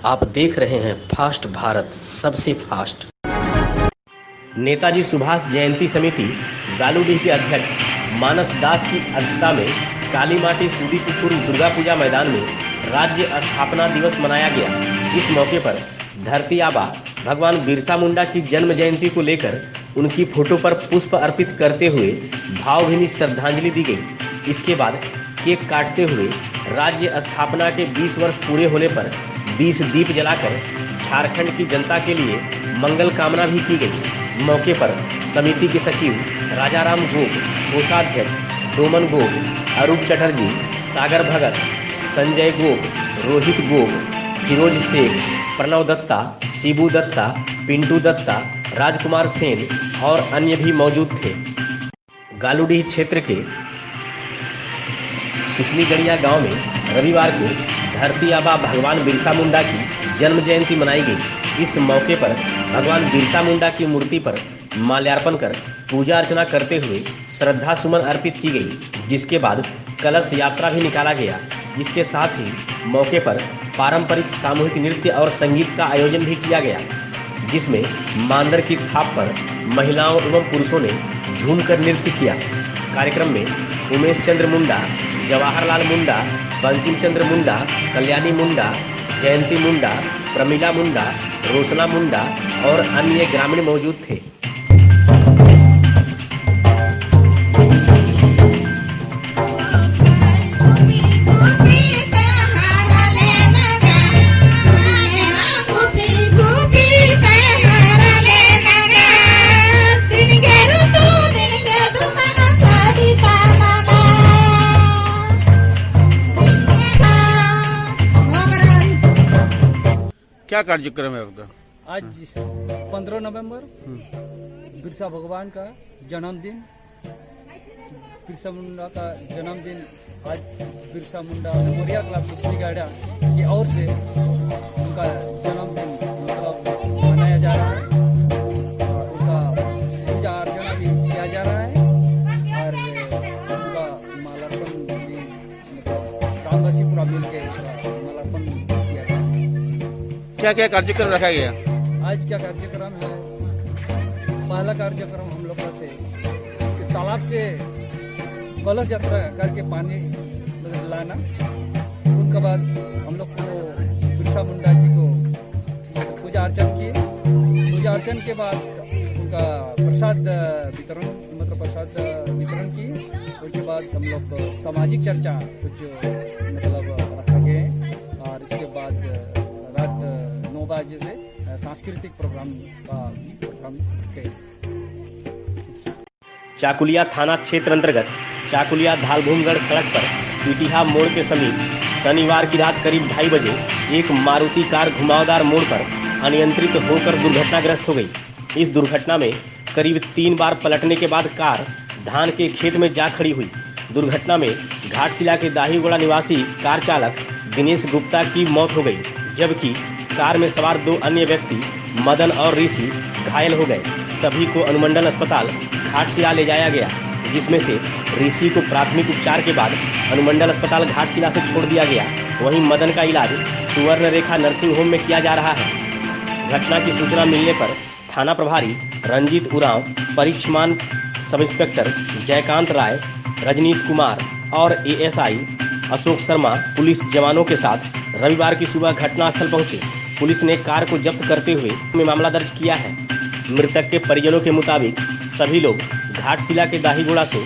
आप देख रहे हैं फास्ट भारत, सबसे फास्ट। नेताजी सुभाष जयंती समिति गालूडीह के अध्यक्ष मानस दास की अध्यक्षता में कालीमाटी सूदीपुर दुर्गा पूजा मैदान में राज्य स्थापना दिवस मनाया गया। इस मौके पर धरती आबा भगवान बिरसा मुंडा की जन्म जयंती को लेकर उनकी फोटो पर पुष्प अर्पित करते हुए भावभीनी श्रद्धांजलि दी गई। इसके बाद केक काटते हुए राज्य स्थापना के 20 वर्ष पूरे होने पर 20 दीप जलाकर झारखंड की जनता के लिए मंगल कामना भी की गई। मौके पर समिति के सचिव राजाराम गोग, कोषाध्यक्ष डोमन गोग, अरूप चटर्जी, सागर भगत, संजय गोग, रोहित गोग, फिरोज शेख, प्रणव दत्ता, शिबू दत्ता, पिंटू दत्ता, राजकुमार सेन और अन्य भी मौजूद थे। गालूडीह क्षेत्र के सुसलीगढ़िया गांव में रविवार को धरती आबा भगवान बिरसा मुंडा की जन्म जयंती मनाई गई। इस मौके पर भगवान बिरसा मुंडा की मूर्ति पर माल्यार्पण कर पूजा अर्चना करते हुए श्रद्धा सुमन अर्पित की गई, जिसके बाद कलश यात्रा भी निकाला गया। इसके साथ ही मौके पर पारंपरिक सामूहिक नृत्य और संगीत का आयोजन भी किया गया, जिसमें मांदर की थाप पर महिलाओं एवं पुरुषों ने झूमकर नृत्य किया। कार्यक्रम में उमेश चंद्र मुंडा, जवाहरलाल मुंडा, बंकिम चंद्र मुंडा, कल्याणी मुंडा, जयंती मुंडा, प्रमिला मुंडा, रोशना मुंडा और अन्य ग्रामीण मौजूद थे। क्या कार्यक्रम है आपका? आज 15 नवंबर बिरसा भगवान का जन्मदिन, बिरसा मुंडा का जन्मदिन आज बिरसा मुंडा मेमोरियल क्लब सुसलीगढ़िया की ओर से उनका जन्मदिन मतलब मनाया जा रहा है। उनका पूजा अर्चना भी किया जा रहा है और उनका माल्यार्पण भी मतलब ग्रामवासी पूरा मिलकर माल्यार्पण किया गया। क्या क्या कार्यक्रम रखा गया? आज क्या कार्यक्रम है? पहला कार्यक्रम हम लोग का थे कि तालाब से कलश यात्रा करके पानी लाना। उसके बाद हम लोग को बिरसा मुंडा जी को पूजा अर्चन किए। पूजा अर्चन के बाद उनका प्रसाद वितरण किए। उसके बाद हम लोग सामाजिक चर्चा कुछ मतलब रखा गया और इसके बाद रात 9 बजे से सांस्कृतिक प्रोग्राम किया। चाकुलिया थाना क्षेत्र अंतर्गत चाकुलिया धालभूमगढ़ सड़क पर पीटिहा मोड़ के समीप शनिवार की रात करीब 2:30 बजे एक मारुति कार घुमावदार मोड़ पर अनियंत्रित होकर दुर्घटनाग्रस्त हो गई। इस दुर्घटना में करीब 3 बार पलटने के बाद कार धान के खेत में जा खड़ी हुई। दुर्घटना में घाटशिला के दाहीगोड़ा निवासी कार चालक दिनेश गुप्ता की मौत हो गई, जबकि कार में सवार 2 अन्य व्यक्ति मदन और ऋषि घायल हो गए। सभी को अनुमंडल अस्पताल घाटशिला ले जाया गया, जिसमें से ऋषि को प्राथमिक उपचार के बाद अनुमंडल अस्पताल घाटशिला से छोड़ दिया गया। वहीं मदन का इलाज सुवर्ण रेखा नर्सिंग होम में किया जा रहा है। घटना की सूचना मिलने पर थाना प्रभारी रंजीत उरांव, परीक्षमान सब इंस्पेक्टर जयकांत राय, रजनीश कुमार और एएसआई अशोक शर्मा पुलिस जवानों के साथ रविवार की सुबह घटनास्थल पहुंचे। पुलिस ने कार को जब्त करते हुए मामला दर्ज किया है। मृतक के परिजनों के मुताबिक सभी लोग घाटशिला के दाहीगोड़ा से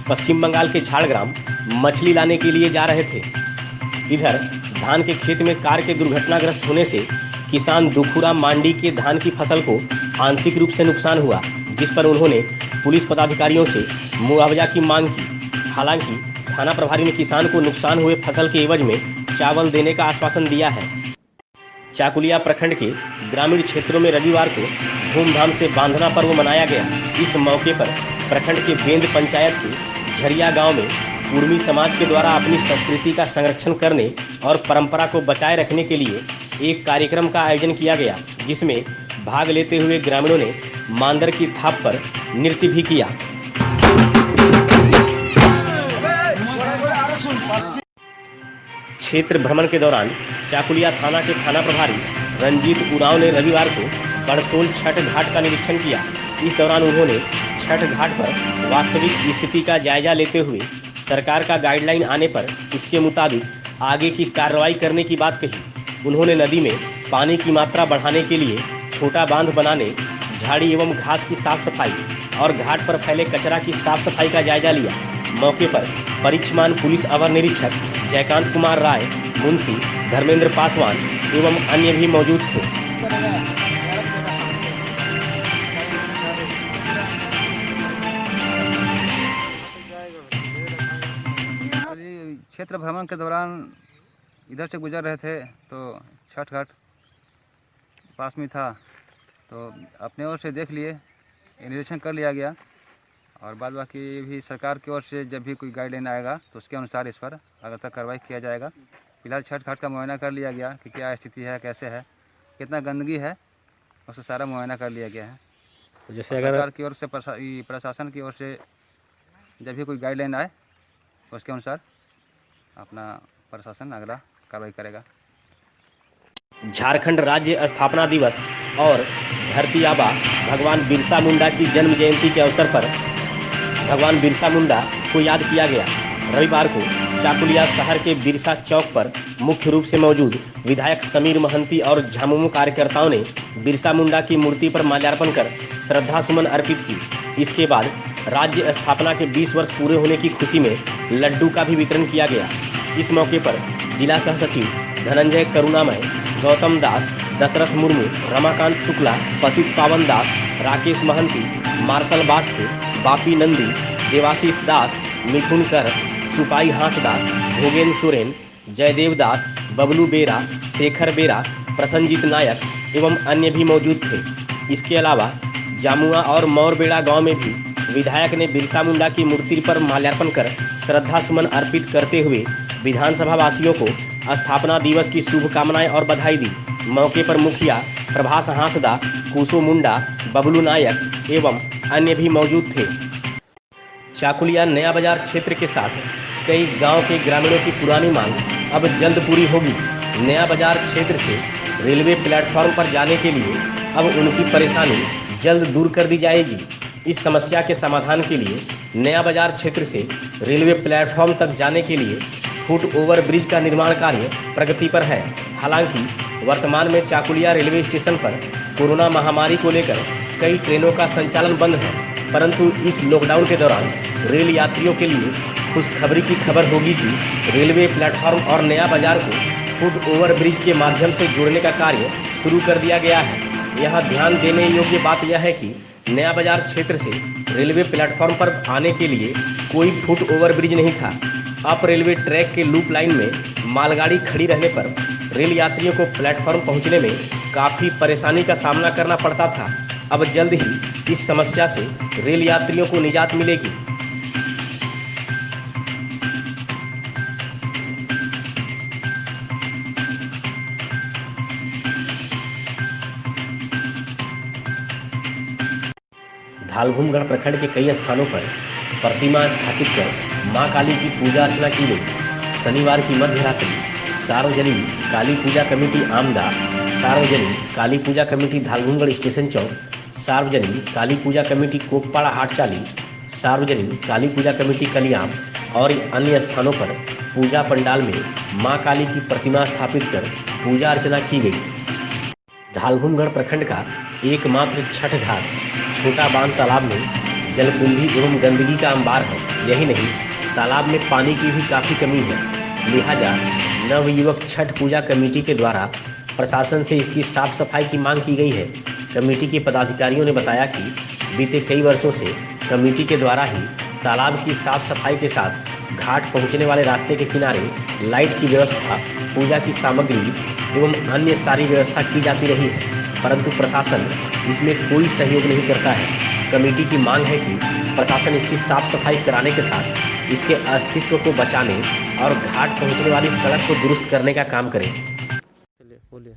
पश्चिम बंगाल के झाड़ग्राम मछली लाने के लिए जा रहे थे। इधर धान के खेत में कार के दुर्घटनाग्रस्त होने से किसान दुखुरा मांडी के धान की फसल को आंशिक रूप से नुकसान हुआ, जिस पर उन्होंने पुलिस पदाधिकारियों से मुआवजा की मांग की। हालांकि थाना प्रभारी ने किसान को नुकसान हुए फसल के एवज में चावल देने का आश्वासन दिया है। चाकुलिया प्रखंड के ग्रामीण क्षेत्रों में रविवार को धूमधाम से बांधना पर्व मनाया गया। इस मौके पर प्रखंड के बेंद पंचायत के झरिया गांव में कुर्मी समाज के द्वारा अपनी संस्कृति का संरक्षण करने और परंपरा को बचाए रखने के लिए एक कार्यक्रम का आयोजन किया गया, जिसमें भाग लेते हुए ग्रामीणों ने मांदर की थाप पर नृत्य भी किया। क्षेत्र भ्रमण के दौरान चाकुलिया थाना के थाना प्रभारी रंजीत उरांव ने रविवार को बड़सोल छठ घाट का निरीक्षण किया। इस दौरान उन्होंने छठ घाट पर वास्तविक स्थिति का जायजा लेते हुए सरकार का गाइडलाइन आने पर उसके मुताबिक आगे की कार्रवाई करने की बात कही। उन्होंने नदी में पानी की मात्रा बढ़ाने के लिए छोटा बांध बनाने, झाड़ी एवं घास की साफ सफाई और घाट पर फैले कचरा की साफ सफाई का जायजा लिया। मौके पर परिक्षमान पुलिस अवर निरीक्षक जयकांत कुमार राय, मुंशी धर्मेंद्र पासवान एवं अन्य भी मौजूद थे। क्षेत्र भ्रमण के दौरान इधर से गुजर रहे थे तो छठ घाट पास में था, तो अपने ओर से देख लिए, निरीक्षण कर लिया गया और बाद बाकी भी सरकार की ओर से जब भी कोई गाइडलाइन आएगा तो उसके अनुसार इस पर अगर तक कार्रवाई किया जाएगा। फिलहाल छठ घाट का मुआयना कर लिया गया कि क्या स्थिति है, कैसे है, कितना गंदगी है, उससे सारा मुआयना कर लिया गया है। तो जैसे अगर सरकार की ओर से प्रशासन की ओर से जब भी कोई गाइडलाइन आए तो उसके अनुसार अपना प्रशासन अगला कार्रवाई करेगा। झारखंड राज्य स्थापना दिवस और धरती आबा भगवान बिरसा मुंडा की जन्म जयंती के अवसर पर भगवान बिरसा मुंडा को याद किया गया। रविवार को चाकुलिया शहर के बिरसा चौक पर मुख्य रूप से मौजूद विधायक समीर महंती और झामुमो कार्यकर्ताओं ने बिरसा मुंडा की मूर्ति पर माल्यार्पण कर श्रद्धा सुमन अर्पित की। इसके बाद राज्य स्थापना के 20 वर्ष पूरे होने की खुशी में लड्डू का भी वितरण किया गया। इस मौके पर जिला सह सचिव धनंजय करुणामय, गौतम दास, दशरथ मुर्मू, रमाकांत शुक्ला, पतित पावन दास, राकेश महंती, मार्शल बास्के, बापी नंदी, देवाशीष दास, मिथुन कर, सुपाई हांसदा, भोगेन सोरेन, जयदेव दास, बबलू बेरा, शेखर बेरा, प्रसन्नजीत नायक एवं अन्य भी मौजूद थे। इसके अलावा जामुआ और मौरबेड़ा गांव में भी विधायक ने बिरसा मुंडा की मूर्ति पर माल्यार्पण कर श्रद्धा सुमन अर्पित करते हुए विधानसभा वासियों को स्थापना दिवस की शुभकामनाएं और बधाई दी। मौके पर मुखिया प्रभास हांसदा, कुसो मुंडा, बबलू नायक एवं अन्य भी मौजूद थे। चाकुलिया नया बाजार क्षेत्र के साथ कई गांव के ग्रामीणों की पुरानी मांग अब जल्द पूरी होगी। नया बाजार क्षेत्र से रेलवे प्लेटफॉर्म पर जाने के लिए अब उनकी परेशानी जल्द दूर कर दी जाएगी। इस समस्या के समाधान के लिए नया बाजार क्षेत्र से रेलवे प्लेटफॉर्म तक जाने के लिए फुट ओवर ब्रिज का निर्माण कार्य प्रगति पर है। हालांकि वर्तमान में चाकुलिया रेलवे स्टेशन पर कोरोना महामारी को लेकर कई ट्रेनों का संचालन बंद है, परंतु इस लॉकडाउन के दौरान रेल यात्रियों के लिए खुशखबरी की खबर होगी कि रेलवे प्लेटफॉर्म और नया बाजार को फुट ओवर ब्रिज के माध्यम से जोड़ने का कार्य शुरू कर दिया गया है। यहाँ ध्यान देने योग्य बात यह है कि नया बाजार क्षेत्र से रेलवे प्लेटफॉर्म पर आने के लिए कोई फुट ओवर ब्रिज नहीं था। अप रेलवे ट्रैक के लूप लाइन में मालगाड़ी खड़ी रहने पर रेल यात्रियों को प्लेटफॉर्म पहुंचने में काफ़ी परेशानी का सामना करना पड़ता था। अब जल्द ही इस समस्या से रेल यात्रियों को निजात मिलेगी। धालभूमगढ़ प्रखंड के कई स्थानों पर प्रतिमा स्थापित कर मां काली की पूजा अर्चना की गई। शनिवार की मध्य रात्रि सार्वजनिक काली पूजा कमेटी आमदा, सार्वजनिक काली पूजा कमेटी धालभूमगढ़ स्टेशन चौक, सार्वजनिक काली पूजा कमेटी कोकपाड़ा हाटचाली, सार्वजनिक काली पूजा कमेटी कलियाम और अन्य स्थानों पर पूजा पंडाल में मां काली की प्रतिमा स्थापित कर पूजा अर्चना की गई। धालभूमगढ़ प्रखंड का एकमात्र छठ घाट छोटा बांध तालाब में जलकुंभी एवं गंदगी का अंबार है। यही नहीं, तालाब में पानी की भी काफ़ी कमी है। लिहाजा नवयुवक छठ पूजा कमेटी के द्वारा प्रशासन से इसकी साफ सफाई की मांग की गई है। कमेटी के पदाधिकारियों ने बताया कि बीते कई वर्षों से कमेटी के द्वारा ही तालाब की साफ सफाई के साथ घाट पहुंचने वाले रास्ते के किनारे लाइट की व्यवस्था, पूजा की सामग्री एवं अन्य सारी व्यवस्था की जाती रही है, परंतु प्रशासन इसमें कोई सहयोग नहीं करता है। कमेटी की मांग है कि प्रशासन इसकी साफ सफाई कराने के साथ इसके अस्तित्व को बचाने और घाट पहुंचने वाली सड़क को दुरुस्त करने का काम करे। बोलिए।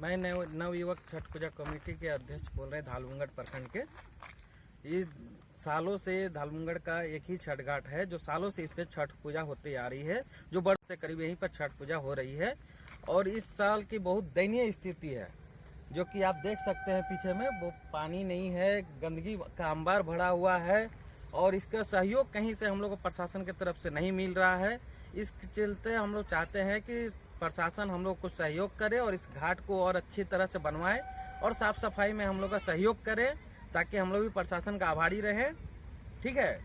मैं नवयुवक छठ पूजा कमेटी के अध्यक्ष बोल रहे हैं धालभूमगढ़ प्रखंड के। इस सालों से धालमुंगड़ का एक ही छठ घाट है जो सालों से इस पे छठ पूजा होती आ रही है, जो वर्ष से करीब यहीं पर छठ पूजा हो रही है। और इस साल की बहुत दयनीय स्थिति है, जो कि आप देख सकते हैं पीछे में, वो पानी नहीं है, गंदगी का अंबार भरा हुआ है और इसका सहयोग कहीं से हम लोग को प्रशासन की तरफ से नहीं मिल रहा है। इस चलते हम लोग चाहते हैं कि प्रशासन हम लोग को सहयोग करे और इस घाट को और अच्छी तरह से बनवाए और साफ सफाई में हम लोग का सहयोग करे, ताकि हम लोग भी प्रशासन का आभारी रहे। ठीक है।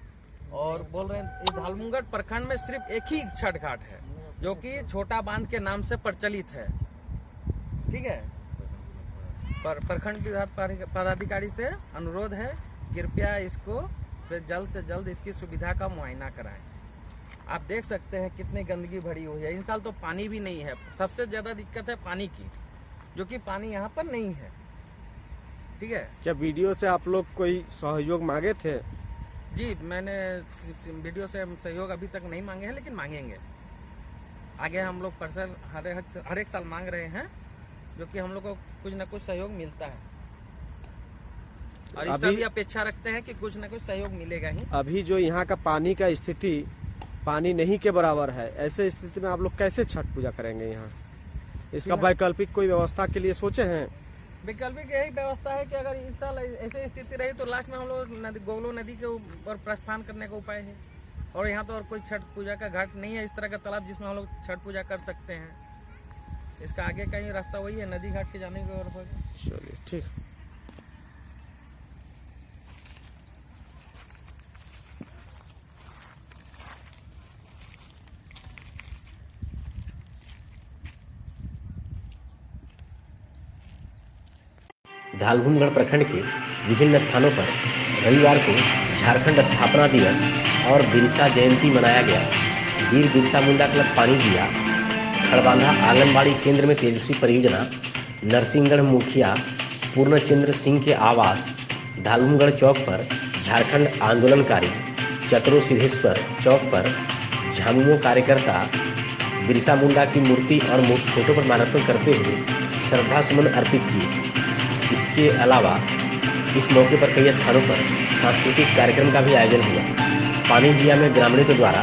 और बोल रहे हैं इस धालमुंगड़ प्रखंड में सिर्फ एक ही छठ घाट है जो कि छोटा बांध के नाम से प्रचलित है। ठीक है। पर प्रखंड विभाग पदाधिकारी से अनुरोध है, कृपया इसको से जल्द इसकी सुविधा का मुआयना कराएं। आप देख सकते हैं कितनी गंदगी भरी हुई है। इन साल तो पानी भी नहीं है, सबसे ज्यादा दिक्कत है पानी की, जो कि पानी यहाँ पर नहीं है। ठीक है। क्या वीडियो से आप लोग कोई सहयोग मांगे थे? जी, मैंने वीडियो से सहयोग अभी तक नहीं मांगे हैं, लेकिन मांगेंगे आगे। हम लोग पर्सन हर एक साल मांग रहे हैं, जो कि हम लोग को कुछ न कुछ सहयोग मिलता है और इससे भी अपेक्षा रखते हैं कि कुछ न कुछ सहयोग मिलेगा ही। अभी जो यहाँ का पानी का स्थिति पानी नहीं के बराबर है, ऐसे स्थिति में आप लोग कैसे छठ पूजा करेंगे यहाँ? इसका वैकल्पिक कोई व्यवस्था के लिए सोचे हैं? वैकल्पिक यही व्यवस्था है कि अगर इस साल ऐसे स्थिति रही तो लास्ट में हम लोग गोगलो नदी के ऊपर प्रस्थान करने का उपाय है। और यहाँ तो और कोई छठ पूजा का घाट नहीं है, इस तरह का तालाब जिसमें हम लोग छठ पूजा कर सकते हैं। इसका आगे का ही रास्ता वही है, नदी घाट के जाने की ओर। चलिए ठीक। धालभूमगढ़ प्रखंड के विभिन्न स्थानों पर रविवार को झारखंड स्थापना दिवस और बिरसा जयंती मनाया गया। वीर बिरसा मुंडा क्लब पानीजिया खड़बांधा आंगनबाड़ी केंद्र में तेजस्वी परियोजना, नरसिंहगढ़ मुखिया पूर्णचंद्र सिंह के आवास, धालभूमगढ़ चौक पर झारखंड आंदोलनकारी चतुरो सिद्धेश्वर चौक पर झामुमो कार्यकर्ता बिरसा मुंडा की मूर्ति और फोटो पर माल्यार्पण करते हुए श्रद्धा सुमन अर्पित किए। इसके अलावा इस मौके पर कई स्थानों पर सांस्कृतिक कार्यक्रम का भी आयोजन हुआ। पानीजिया में ग्रामीणों के द्वारा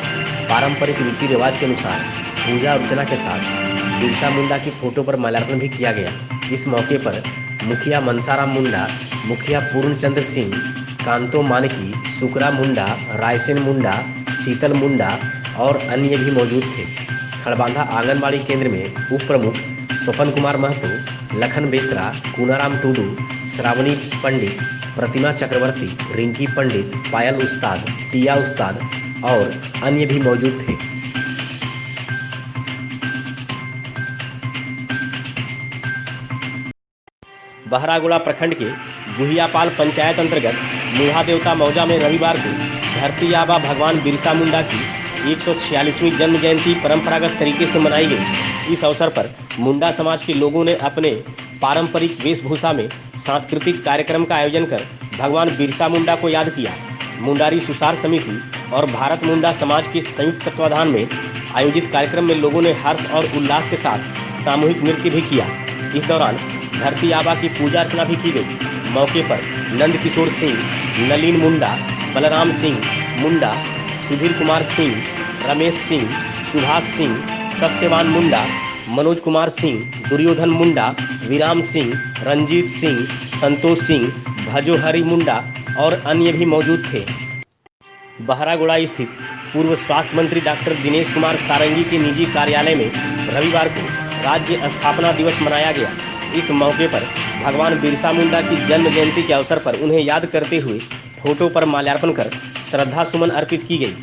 पारंपरिक रीति रिवाज के अनुसार पूजा अर्चना के साथ बिरसा मुंडा की फोटो पर माल्यार्पण भी किया गया। इस मौके पर मुखिया मनसाराम मुंडा, मुखिया पूर्णचंद्र सिंह, कांतो मानकी, सुकरा मुंडा, रायसेन मुंडा, शीतल मुंडा और अन्य भी मौजूद थे। खड़बांधा आंगनबाड़ी केंद्र में उप प्रमुख स्वपन कुमार महतो, लखन बेसरा, कूनाराम टूडू, श्रावणी पंडित, प्रतिमा चक्रवर्ती, रिंकी पंडित, पायल उस्ताद, टिया उस्ताद और अन्य भी मौजूद थे। बहरागोड़ा प्रखंड के गुहियापाल पंचायत अंतर्गत मुहा देवता मौजा में रविवार को धरती आबा भगवान बिरसा मुंडा की 146वीं जन्म जयंती परंपरागत तरीके से मनाई गई। इस अवसर पर मुंडा समाज के लोगों ने अपने पारंपरिक वेशभूषा में सांस्कृतिक कार्यक्रम का आयोजन कर भगवान बिरसा मुंडा को याद किया। मुंडारी सुसार समिति और भारत मुंडा समाज के संयुक्त तत्वाधान में आयोजित कार्यक्रम में लोगों ने हर्ष और उल्लास के साथ सामूहिक नृत्य भी किया। इस दौरान धरती आबा की पूजा अर्चना भी की गई। मौके पर नंद किशोर सिंह, नलिन मुंडा, बलराम सिंह मुंडा, सुधीर कुमार सिंह, रमेश सिंह, सुभाष सिंह, सत्यवान मुंडा, मनोज कुमार सिंह, दुर्योधन मुंडा, विराम सिंह, रंजीत सिंह, संतोष सिंह, भजोहरी मुंडा और अन्य भी मौजूद थे। बहरागोड़ा स्थित पूर्व स्वास्थ्य मंत्री डॉक्टर दिनेश कुमार सारंगी के निजी कार्यालय में रविवार को राज्य स्थापना दिवस मनाया गया। इस मौके पर भगवान बिरसा मुंडा की जन्म जयंती के अवसर पर उन्हें याद करते हुए फोटो पर माल्यार्पण कर श्रद्धा सुमन अर्पित की गई।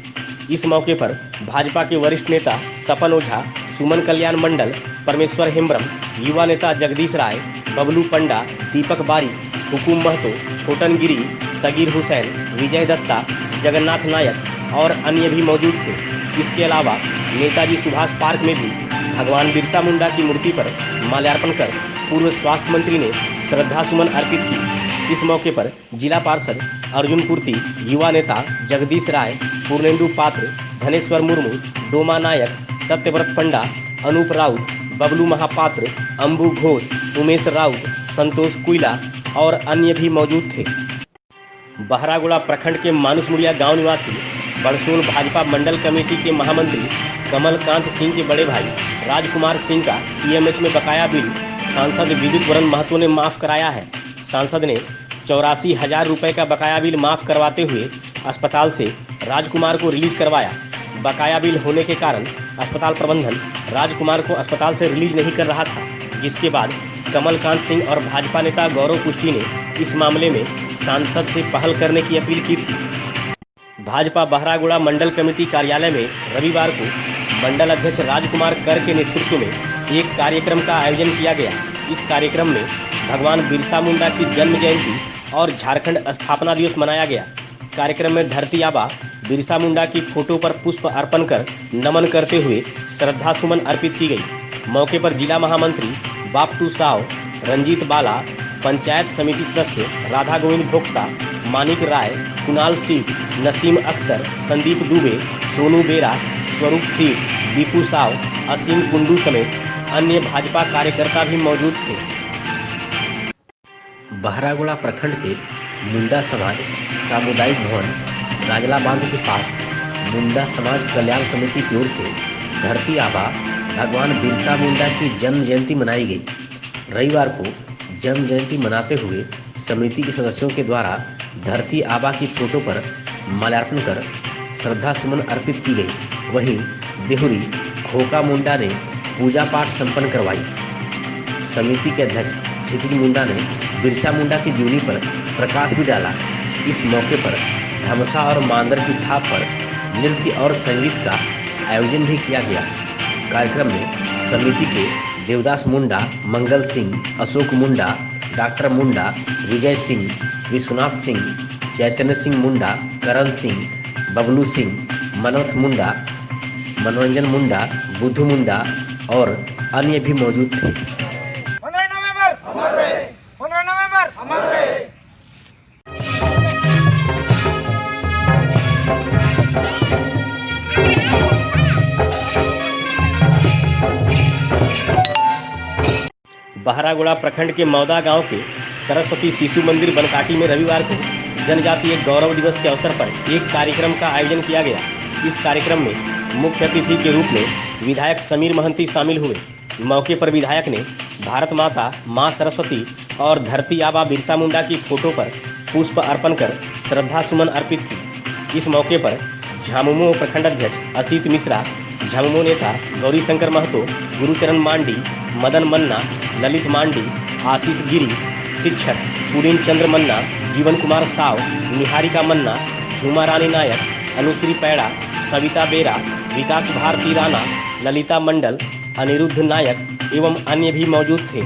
इस मौके पर भाजपा के वरिष्ठ नेता तपन ओझा, सुमन कल्याण मंडल, परमेश्वर हेम्ब्रम, युवा नेता जगदीश राय, बबलू पंडा, दीपक बारी, हुकुम महतो, छोटन गिरी, सगीर हुसैन, विजय दत्ता, जगन्नाथ नायक और अन्य भी मौजूद थे। इसके अलावा नेताजी सुभाष पार्क में भी भगवान बिरसा मुंडा की मूर्ति पर माल्यार्पण कर पूर्व स्वास्थ्य मंत्री ने श्रद्धा सुमन अर्पित की। इस मौके पर जिला पार्षद अर्जुन पूर्ति, युवा नेता जगदीश राय, पूर्णेंदु पात्र, धनेश्वर मुर्मू, डोमा नायक, सत्यव्रत पंडा, अनूप राउत, बबलू महापात्र, अंबू घोष, उमेश राउत, संतोष कुइला और अन्य भी मौजूद थे। बहरागोड़ा प्रखंड के मानुसमुड़िया गांव निवासी बड़सोल भाजपा मंडल कमेटी के महामंत्री कमलकांत सिंह के बड़े भाई राजकुमार सिंह का ईएमएच में बकाया बिल सांसद विद्युत वरण महतो ने माफ कराया है। सांसद ने 84,000 रुपये का बकाया बिल माफ करवाते हुए अस्पताल से राजकुमार को रिलीज करवाया। बकाया बिल होने के कारण अस्पताल प्रबंधन राजकुमार को अस्पताल से रिलीज नहीं कर रहा था, जिसके बाद कमलकांत सिंह और भाजपा नेता गौरव कुष्टी ने इस मामले में सांसद से पहल करने की अपील की थी। भाजपा बहरागोड़ा मंडल कमेटी कार्यालय में रविवार को मंडल अध्यक्ष राजकुमार कर के नेतृत्व में एक कार्यक्रम का आयोजन किया गया। इस कार्यक्रम में भगवान बिरसा मुंडा की जन्म जयंती और झारखंड स्थापना दिवस मनाया गया। कार्यक्रम में धरती आबा बिरसा मुंडा की फोटो पर पुष्प अर्पण कर नमन करते हुए श्रद्धा सुमन अर्पित की गई। मौके पर जिला महामंत्री बापटू साव, रंजीत बाला, पंचायत समिति सदस्य राधा गोविंद भोक्ता, मानिक राय, कुणाल सिंह, नसीम अख्तर, संदीप दुबे, सोनू बेरा, स्वरूप सिंह, दीपू साव, असीम कुंडू समेत अन्य भाजपा कार्यकर्ता भी मौजूद थे। बहरागोड़ा प्रखंड के मुंडा समाज सामुदायिक भवन राजला बांध के पास मुंडा समाज कल्याण समिति की ओर से धरती आबा भगवान बिरसा मुंडा की जन्म जयंती मनाई गई। रविवार को जन्म जयंती मनाते हुए समिति के सदस्यों के द्वारा धरती आबा की फोटो पर माल्यार्पण कर श्रद्धा सुमन अर्पित की गई। वहीं देहुरी खोका मुंडा ने पूजा पाठ संपन्न करवाई। समिति के अध्यक्ष क्षितिज मुंडा ने बिरसा मुंडा की जीवनी पर प्रकाश भी डाला। इस मौके पर धमसा और मांदर की थाप पर नृत्य और संगीत का आयोजन भी किया गया। कार्यक्रम में समिति के देवदास मुंडा, मंगल सिंह, अशोक मुंडा, डॉक्टर मुंडा, विजय सिंह, विश्वनाथ सिंह, चैतन्य सिंह मुंडा, करण सिंह, बबलू सिंह, मनोथ मुंडा, मनोरंजन मुंडा, बुद्धू मुंडा और अन्य भी मौजूद थे। 15 नवंबर अमर रहे, 15 नवंबर अमर रहे। बहरागोड़ा प्रखंड के मौदा गांव के सरस्वती शिशु मंदिर बनकाटी में रविवार को जनजातीय गौरव दिवस के अवसर पर एक कार्यक्रम का आयोजन किया गया। इस कार्यक्रम में मुख्य अतिथि के रूप में विधायक समीर महंती शामिल हुए। मौके पर विधायक ने भारत माता, मां सरस्वती और धरती आबा बिरसा मुंडा की फोटो पर पुष्प अर्पण कर श्रद्धा सुमन अर्पित की। इस मौके पर झामुमो प्रखंड अध्यक्ष असित मिश्रा, झामुमो नेता गौरी शंकर महतो, गुरुचरण मांडी, मदन मन्ना, ललित मांडी, आशीष गिरी, शिक्षक पुरीन चंद्र मन्ना, जीवन कुमार साव, निहारिका मन्ना, झूमा रानी नायक, अनुश्री पैड़ा, सविता बेरा, विकास भारती राणा, ललिता मंडल, अनिरुद्ध नायक एवं अन्य भी मौजूद थे।